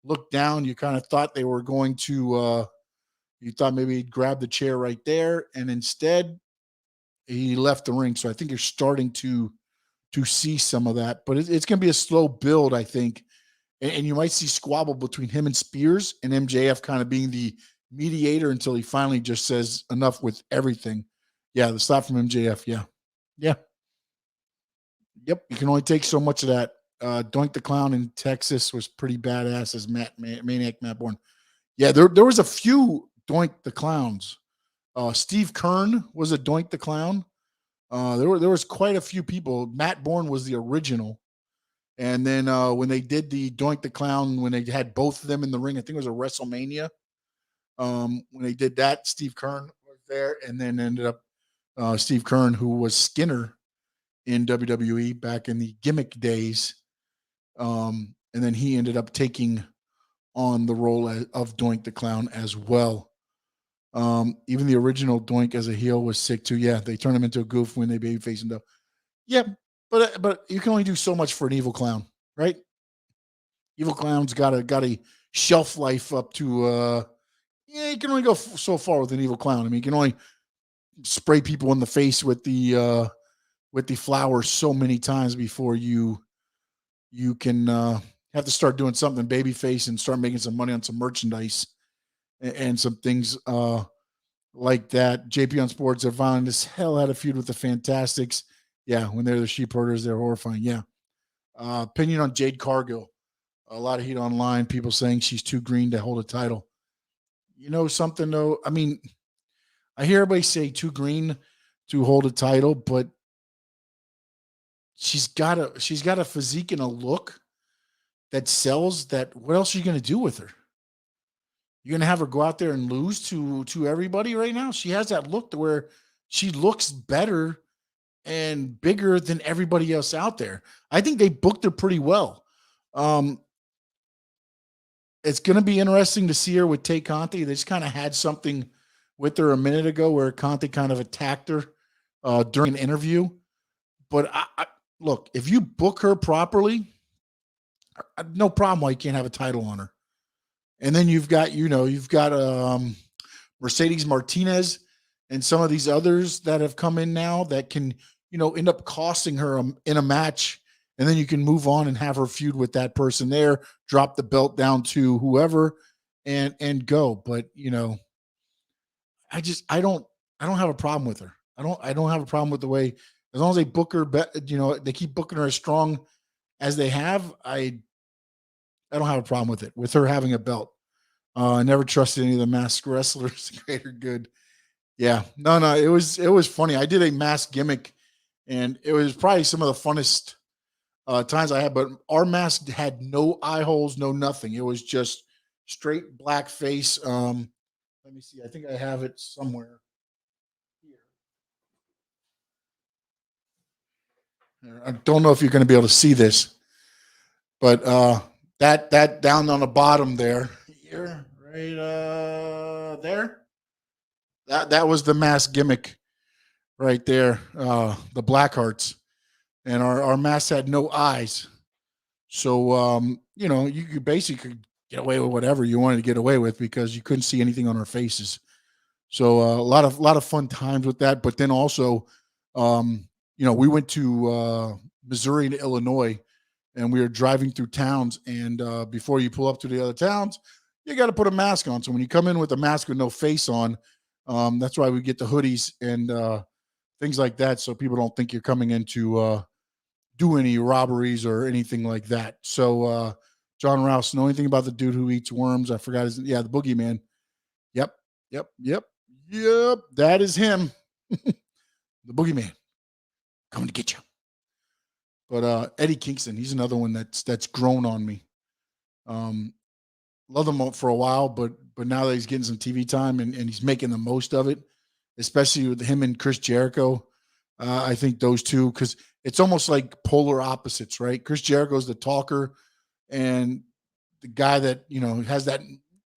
Speaker 2: looked down. You kind of thought they were going to. You thought maybe he'd grab the chair right there, and instead he left the ring. So I think you're starting to see some of that, but it's going to be a slow build, I think. And you might see squabble between him and Spears and MJF kind of being the mediator until he finally just says enough with everything. Yeah, the stop from MJF. Yeah. Yeah. Yep. You can only take so much of that. Doink the Clown in Texas was pretty badass as Maniac Matt Bourne. Yeah, there was a few Doink the Clowns. Steve Kern was a Doink the Clown. There was quite a few people. Matt Bourne was the original. And then when they did the Doink the Clown, when they had both of them in the ring, I think it was a WrestleMania. When they did that, Steve Kern was there, and then ended up Steve Kern, who was Skinner in WWE back in the gimmick days. And then he ended up taking on the role of Doink the Clown as well. Even the original Doink as a heel was sick too. Yeah, they turned him into a goof when they babyface him. Yeah, but you can only do so much for an evil clown, right? Evil clown's got a shelf life up to you can only go so far with an evil clown. I mean, you can only spray people in the face with the flowers so many times before you can have to start doing something babyface and start making some money on some merchandise and some things like that. JP on Sports, they're violent as hell, had a feud with the Fantastics. Yeah, when they're the sheep herders, they're horrifying. Yeah. Opinion on Jade Cargill. A lot of heat online. People saying she's too green to hold a title. You know something, though? I mean, I hear everybody say too green to hold a title, but she's got a physique and a look that sells that. What else are you going to do with her? You're going to have her go out there and lose to everybody right now? She has that look to where she looks better and bigger than everybody else out there. I think they booked her pretty well. It's going to be interesting to see her with Tay Conti. They just kind of had something with her a minute ago where Conti kind of attacked her during an interview. But I look, if you book her properly, no problem why you can't have a title on her. And then you've got Mercedes Martinez and some of these others that have come in now that can, end up costing her in a match. And then you can move on and have her feud with that person there, drop the belt down to whoever and go. But, I don't have a problem with her. I don't have a problem with the way, as long as they book her, they keep booking her as strong as they have. I don't have a problem with her having a belt. I never trusted any of the masked wrestlers, greater good. Yeah, no, it was funny. I did a mask gimmick, and it was probably some of the funnest times I had. But our mask had no eye holes, no nothing. It was just straight black face. Let me see. I think I have it somewhere here. I don't know if you're going to be able to see this, but that down on the bottom there, here, right there, that was the mask gimmick right there. The black hearts, and our mask had no eyes. So you could basically get away with whatever you wanted to get away with because you couldn't see anything on our faces. So a lot of fun times with that. But then also, we went to Missouri and Illinois, and we were driving through towns. And before you pull up to the other towns, you got to put a mask on. So when you come in with a mask with no face on, that's why we get the hoodies and things like that, so people don't think you're coming in to do any robberies or anything like that. So John Rouse, know anything about the dude who eats worms? I forgot his, the boogeyman. Yep, yep. That is him. The boogeyman coming to get you. But Eddie Kingston, he's another one that's grown on me. Loved him for a while, but now that he's getting some TV time and he's making the most of it, especially with him and Chris Jericho. I think those two, because it's almost like polar opposites, right? Chris Jericho's the talker, and the guy that has that,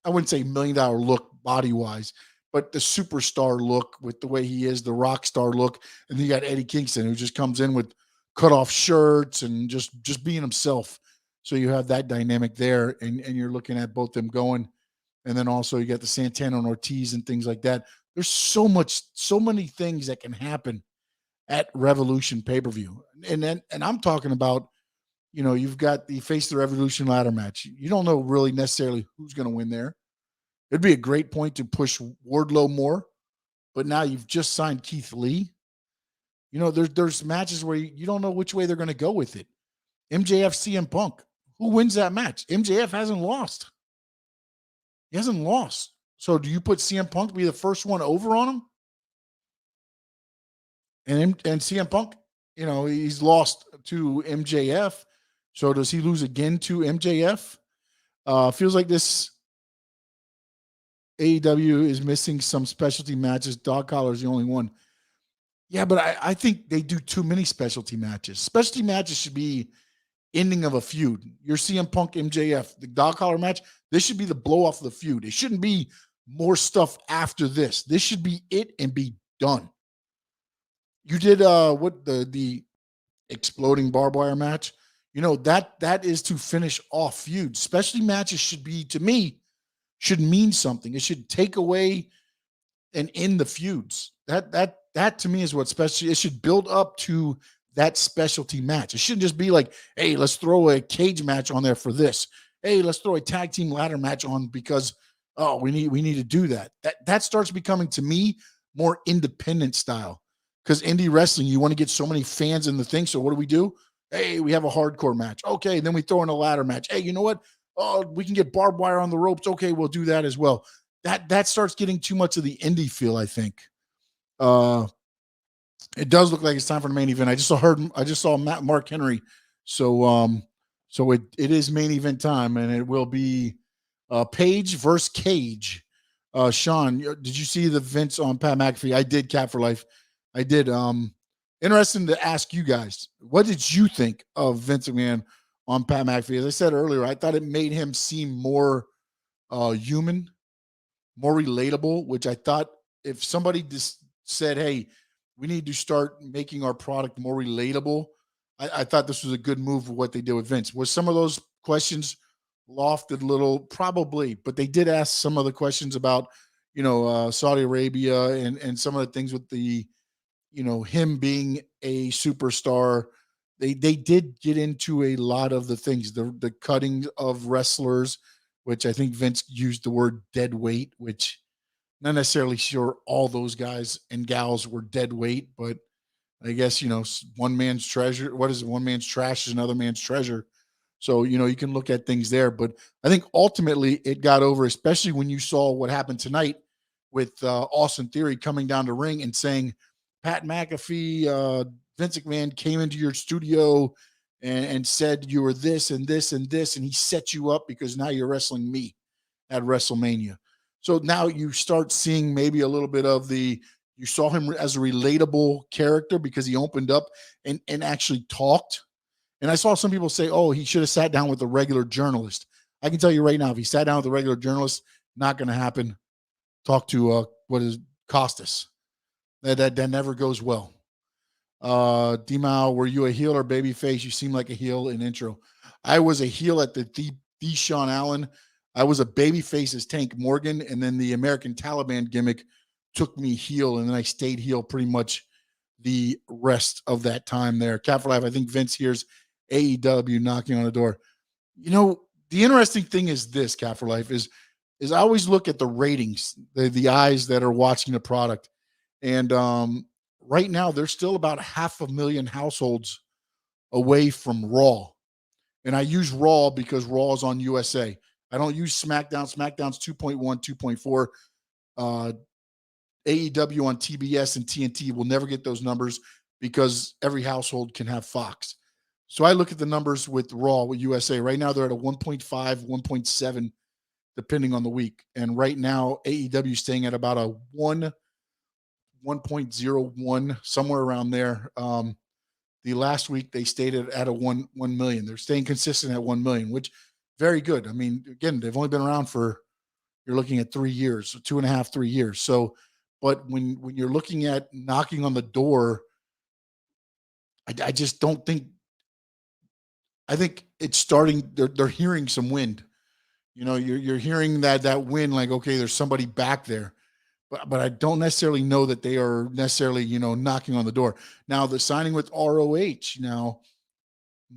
Speaker 2: I wouldn't say $1 million look body wise, but the superstar look with the way he is, the rock star look. And then you got Eddie Kingston, who just comes in with cut off shirts and just being himself. So you have that dynamic there, and you're looking at both them going. And then also you got the Santana and Ortiz and things like that. There's so many things that can happen at Revolution pay-per-view. And I'm talking about, you've got the Face the Revolution ladder match. You don't know really necessarily who's going to win there. It'd be a great point to push Wardlow more, but now you've just signed Keith Lee. There's matches where you don't know which way they're going to go with it. MJF, CM Punk. Who wins that match? MJF hasn't lost. He hasn't lost. So do you put CM Punk to be the first one over on him? And CM Punk, he's lost to MJF. So does he lose again to MJF? Feels like this AEW is missing some specialty matches. Dog collar is the only one. Yeah, but I think they do too many specialty matches. Specialty matches should be ending of a feud. Your CM Punk MJF, the dog collar match, this should be the blow off of the feud. It shouldn't be more stuff after this. This should be it and be done. You did what the exploding barbed wire match. That is to finish off feuds. Specialty matches should be, to me, should mean something. It should take away and end the feuds. That to me is what specialty. It should build up to that specialty match. It shouldn't just be like, hey, let's throw a cage match on there for this. Hey, let's throw a tag team ladder match on because we need to do that. That starts becoming, to me, more independent style. Because indie wrestling, you want to get so many fans in the thing. So what do? Hey, we have a hardcore match. Okay, then we throw in a ladder match. Hey, you know what? Oh, we can get barbed wire on the ropes. Okay, we'll do that as well. That starts getting too much of the indie feel, I think. It does look like it's time for the main event. I just saw Mark Henry. So it is main event time, and it will be Page versus Cage. Sean, did you see the Vince on Pat McAfee? I did, Cap for Life. I did. Interesting to ask you guys, what did you think of Vince McMahon on Pat McAfee? As I said earlier, I thought it made him seem more human, more relatable, which I thought if somebody just said, hey, we need to start making our product more relatable, I thought this was a good move of what they did with Vince. Was some of those questions lofted a little? Probably, but they did ask some of the questions about, Saudi Arabia and some of the things with the, him being a superstar. They did get into a lot of the things, the cutting of wrestlers, which I think Vince used the word dead weight, which not necessarily sure all those guys and gals were dead weight, but I guess, one man's treasure. What is it? One man's trash is another man's treasure. So, you can look at things there, but I think ultimately it got over, especially when you saw what happened tonight with Austin Theory coming down the ring and saying, Pat McAfee, Vince McMahon came into your studio and said you were this and this and this, and he set you up because now you're wrestling me. at WrestleMania. So now you start seeing maybe a little bit of you saw him as a relatable character because he opened up and actually talked. And I saw some people say, oh, he should have sat down with a regular journalist. I can tell you right now, if he sat down with a regular journalist, not going to happen. Talk to Costas. That never goes well. D-Mao, were you a heel or babyface? You seem like a heel in intro. I was a heel at the Sean Allen. I was a babyface as Tank Morgan, and then the American Taliban gimmick took me heel, and then I stayed heel pretty much the rest of that time there. Cat for Life, I think Vince hears AEW knocking on the door. You know, the interesting thing is this, Cat for Life, is I always look at the ratings, the eyes that are watching the product. And right now, there's still about 500,000 households away from Raw. And I use Raw because Raw is on USA. I don't use SmackDown. SmackDown's 2.1, 2.4. AEW on TBS and TNT will never get those numbers because every household can have Fox. So I look at the numbers with Raw, with USA. Right now, they're at a 1.5, 1.7, depending on the week. And right now, AEW is staying at about a 1.01, somewhere around there. The last week, they stayed at a 1 million. They're staying consistent at 1 million, which very good. I mean, again, they've only been around for, you're looking at 3 years, 2.5, 3 years. So, but when you're looking at knocking on the door, I just don't think, I think it's starting, they're hearing some wind. You know, you're hearing that wind, like, okay, there's somebody back there. But I don't necessarily know that they are necessarily, you know, knocking on the door. Now, the signing with ROH, now,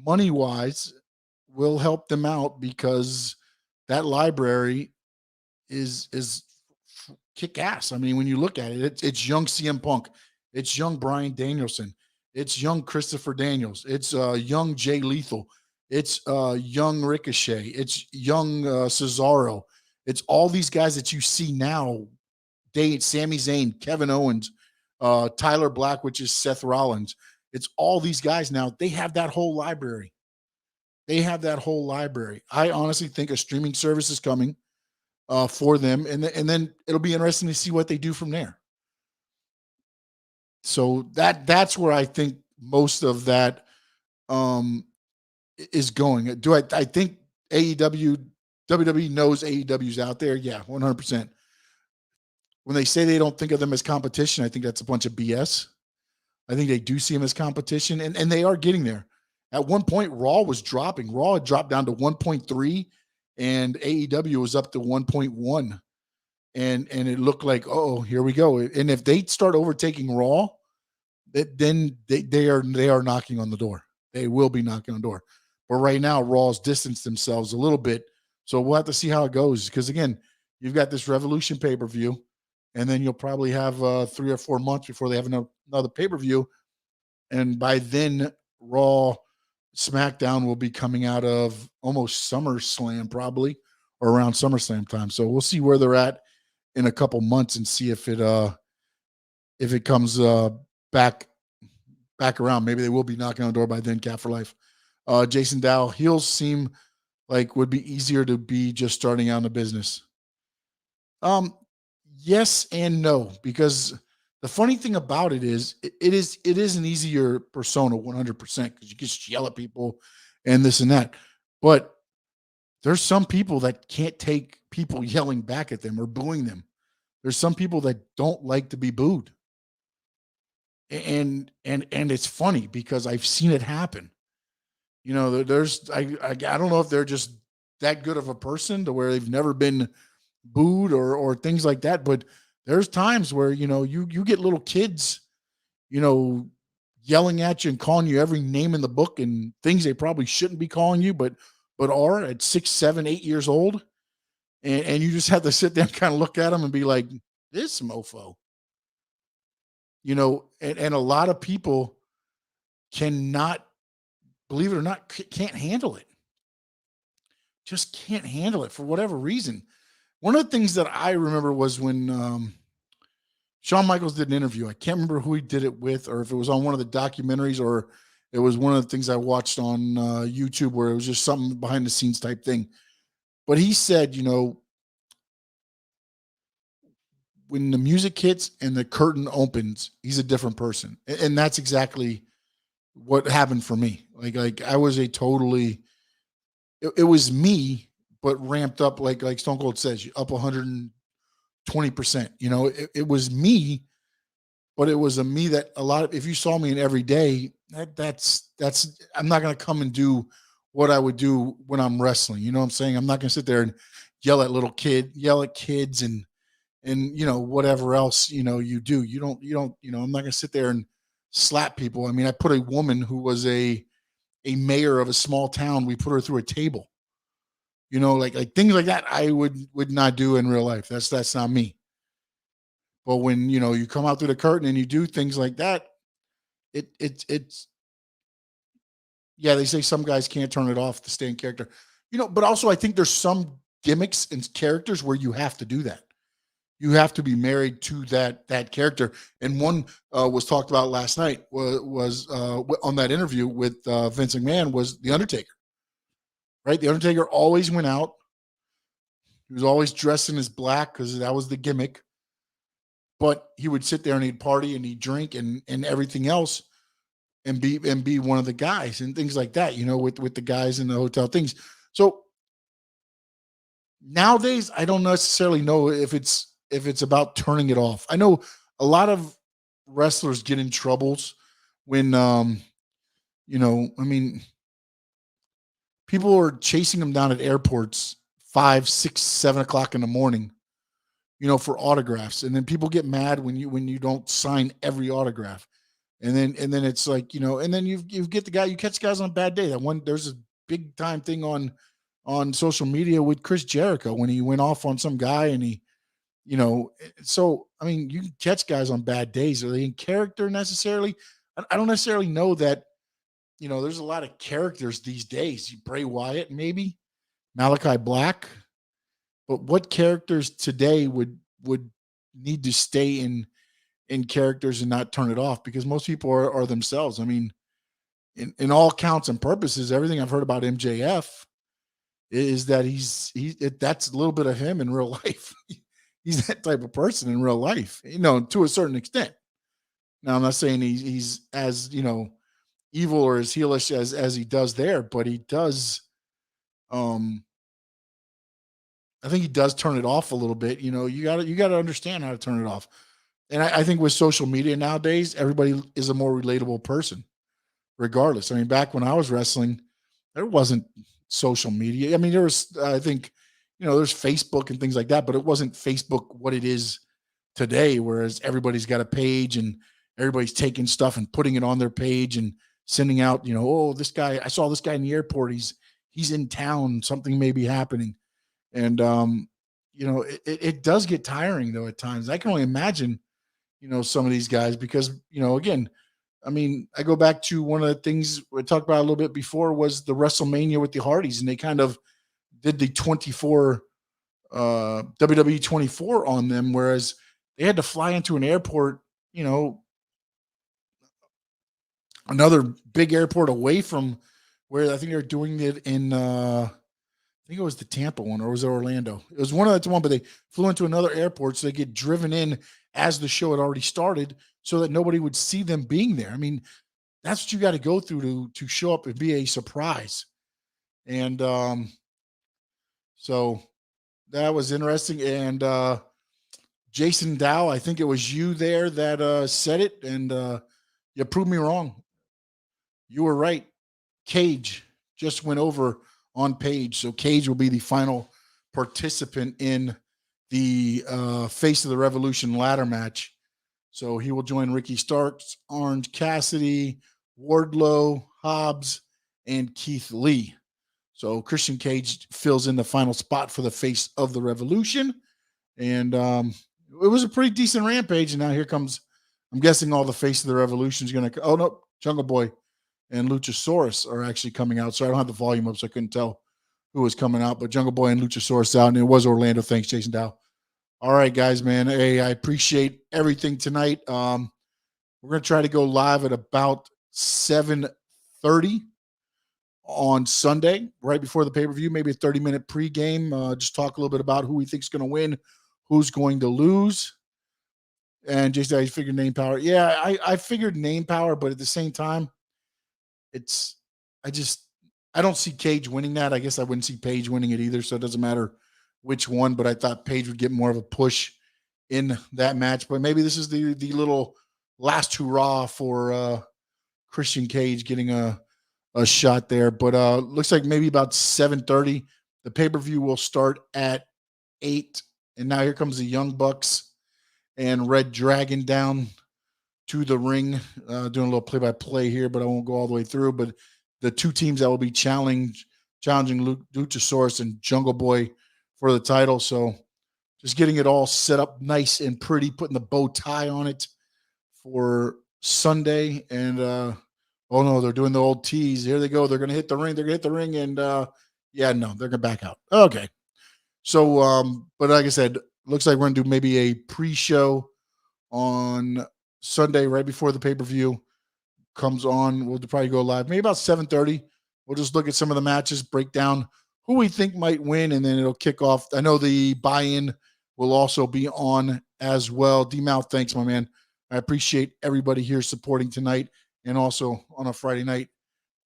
Speaker 2: money-wise, will help them out because that library is kick ass. I mean, when you look at it, it's young CM Punk, it's young Bryan Danielson, it's young Christopher Daniels, it's young Jay Lethal, it's young Ricochet, it's young Cesaro, it's all these guys that you see now. Sami Zayn, Kevin Owens, Tyler Black, which is Seth Rollins. It's all these guys now. They have that whole library. I honestly think a streaming service is coming for them, and then it'll be interesting to see what they do from there. So that's where I think most of that is going. I think WWE knows AEW's out there? Yeah, 100%. When they say they don't think of them as competition, I think that's a bunch of BS. I think they do see them as competition, and they are getting there. At one point, Raw was dropping. Raw had dropped down to 1.3, and AEW was up to 1.1. And it looked like, oh, here we go. And if they start overtaking Raw, then they are knocking on the door. They will be knocking on the door. But right now, Raw's distanced themselves a little bit. So we'll have to see how it goes. Because, again, you've got this Revolution pay-per-view, and then you'll probably have 3 or 4 months before they have another pay-per-view. And by then, Raw, SmackDown will be coming out of almost SummerSlam probably, or around SummerSlam time. So we'll see where they're at in a couple months and see if it comes back around. Maybe they will be knocking on the door by then. Cat for Life. Jason Dow, heels seem like would be easier to be just starting out in the business. Yes and no, because the funny thing about it is it is an easier persona 100% because you just yell at people and this and that. But there's some people that can't take people yelling back at them or booing them. There's some people that don't like to be booed. And it's funny because I've seen it happen. You know, I don't know if they're just that good of a person to where they've never been booed or things like that, but there's times where, you know, you get little kids, you know, yelling at you and calling you every name in the book and things they probably shouldn't be calling you, but are at 6, 7, 8 years old. And you just have to sit there and kind of look at them and be like, this mofo, you know, and a lot of people cannot, believe it or not, can't handle it. Just can't handle it for whatever reason. One of the things that I remember was when Shawn Michaels did an interview. I can't remember who he did it with, or if it was on one of the documentaries, or it was one of the things I watched on YouTube where it was just something behind the scenes type thing. But he said, you know, when the music hits and the curtain opens, he's a different person. And that's exactly what happened for me. Like I was a totally, it was me, but ramped up like Stone Cold says, up 120%. It was me, but it was a me that if you saw me in every day, that's I'm not gonna come and do what I would do when I'm wrestling. You know what I'm saying? I'm not gonna sit there and yell at kids and whatever else you do. You don't I'm not gonna sit there and slap people. I mean, I put a woman who was a mayor of a small town, we put her through a table. Like things like that I would not do in real life. That's not me. But when you come out through the curtain and you do things like that, it's yeah, they say some guys can't turn it off to stay in character. But also I think there's some gimmicks and characters where you have to do that. You have to be married to that character. And one was talked about last night was on that interview with Vince McMahon was The Undertaker. Right? The Undertaker always went out. He was always dressed in his black because that was the gimmick. But he would sit there and he'd party and he'd drink and everything else and be one of the guys and things like that, with the guys in the hotel things. So nowadays, I don't necessarily know if it's about turning it off. I know a lot of wrestlers get in troubles when, I mean, people are chasing them down at airports 5, 6, 7 o'clock in the morning, for autographs. And then people get mad when you don't sign every autograph. And then it's like, and then you get you catch guys on a bad day. There's a big time thing on social media with Chris Jericho when he went off on some guy and he, so, I mean, you can catch guys on bad days. Are they in character necessarily? I don't necessarily know that, there's a lot of characters these days. Bray Wyatt, maybe Malachi Black, but what characters today would need to stay in characters and not turn it off? Because most people are themselves. I mean, in all counts and purposes, everything I've heard about MJF is that that's a little bit of him in real life. He's that type of person in real life, to a certain extent. Now, I'm not saying he's as, evil or as heelish as he does there, but he does, I think he does turn it off a little bit. You gotta understand how to turn it off. And I think with social media nowadays, everybody is a more relatable person, regardless. I mean, back when I was wrestling, there wasn't social media. I mean, there was, I think, there's Facebook and things like that, but it wasn't Facebook what it is today, whereas everybody's got a page and everybody's taking stuff and putting it on their page and sending out, oh, this guy, I saw this guy in the airport. He's in town. Something may be happening. And, it does get tiring though at times. I can only imagine, some of these guys because, again, I mean, I go back to one of the things we talked about a little bit before was the WrestleMania with the Hardys, and they kind of did the 24 WWE 24 on them, whereas they had to fly into an airport, another big airport away from where I think they're doing it in I think it was the Tampa one, or was it Orlando? It was one of the one, but they flew into another airport, so they get driven in as the show had already started, so that nobody would see them being there. I mean, that's what you got to go through to show up and be a surprise. And so that was interesting. And Jason Dow, I think it was you there that said it, and you proved me wrong. You were right. Cage just went over on Page. So Cage will be the final participant in the Face of the Revolution ladder match. So he will join Ricky Starks, Orange Cassidy, Wardlow, Hobbs, and Keith Lee. So Christian Cage fills in the final spot for the Face of the Revolution. And it was a pretty decent Rampage. And now here comes, I'm guessing all the Face of the Revolution is going to, oh no, Jungle Boy and Luchasaurus are actually coming out. So I don't have the volume up, so I couldn't tell who was coming out. But Jungle Boy and Luchasaurus out, and it was Orlando. Thanks, Jason Dow. All right, guys, man. Hey, I appreciate everything tonight. We're going to try to go live at about 7:30 on Sunday, right before the pay-per-view, maybe a 30-minute pregame. Just talk a little bit about who we think is going to win, who's going to lose. And Jason, I figured name power. Yeah, I figured name power, but at the same time, it's I just I don't see Cage winning that. I guess I wouldn't see Page winning it either, so it doesn't matter which one. But I thought Page would get more of a push in that match. But maybe this is the little last hurrah for Christian Cage getting a shot there. But looks like maybe about 7:30. The pay-per-view will start at 8. And now here comes the Young Bucks and Red Dragon down to the ring, doing a little play-by-play here, but I won't go all the way through. But the two teams that will be challenging Luchasaurus and Jungle Boy for the title. So just getting it all set up nice and pretty, putting the bow tie on it for Sunday. And oh no, they're doing the old tease. Here they go. They're going to hit the ring. They're going to hit the ring. And yeah, no, they're going to back out. Okay. So, but like I said, looks like we're going to do maybe a pre-show on Sunday right before the pay-per-view comes on. We'll probably go live maybe about 7:30. We'll just look at some of the matches, break down who we think might win, and then it'll kick off. I know the buy-in will also be on as well. D-Mouth, thanks, my man. I appreciate everybody here supporting tonight and also on a Friday night.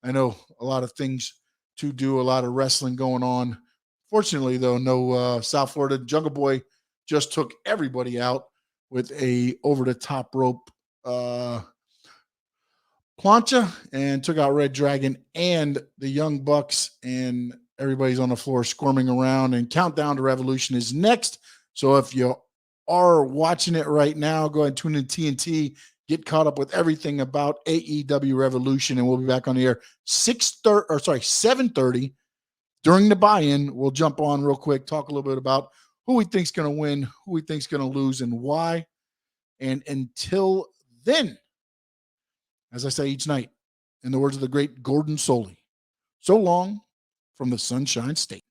Speaker 2: I know a lot of things to do, a lot of wrestling going on. Fortunately, though, no South Florida. Jungle Boy just took everybody out with a over-the-top rope plancha and took out Red Dragon and the Young Bucks, and everybody's on the floor squirming around. And Countdown to Revolution is next. So if you are watching it right now, go ahead and tune in TNT, get caught up with everything about AEW Revolution, and we'll be back on the air 7:30. During the buy-in, we'll jump on real quick, talk a little bit about who we think's going to win, who we think's going to lose, and why. And until then, as I say each night, in the words of the great Gordon Soley, so long from the Sunshine State.